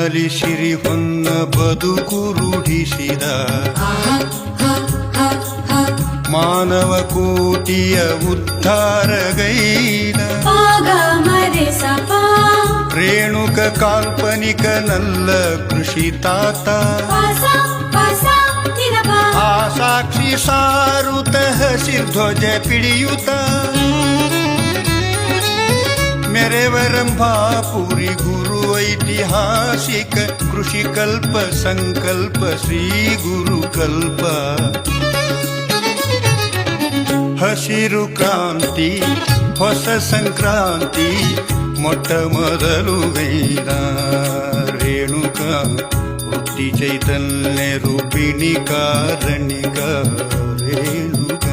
ಅಲಿಸಿರಿ ಹೊನ್ನ ಬದುಕು ರೂಢಿಸಿದ ಮಾನವ ಕೋಟಿಯ ಉದ್ಧಾರಗೈದ ರೇಣುಕ ಕಾಲ್ಪನಿಕನಲ್ಲ ಕೃಷಿ ತಾತ ಆ ಸಾಕ್ಷಿ ಸಾರುತ ಹಸಿರ್ಧ್ವಜ ಪಿಡಿಯುತ ಮೆರೆವರಂಭಾಪುರಿ ಗುರು ಐತಿಹಾಸಿಕ ಕೃಷಿ ಕಲ್ಪ ಸಂಕಲ್ಪ ಶ್ರೀ ಗುರು ಕಲ್ಪ ಹಸಿರು ಕ್ರಾಂತಿ ಹೊಸ ಸಂಕ್ರಾಂತಿ ಮೊಟ್ಟ ಮೊದಲು ಗೈದ ರೇಣುಕ ವೃತ್ತಿ ಚೈತನ್ಯ ರೂಪಿಣಿ ಕಾರಣಿಕ ರೇಣುಕ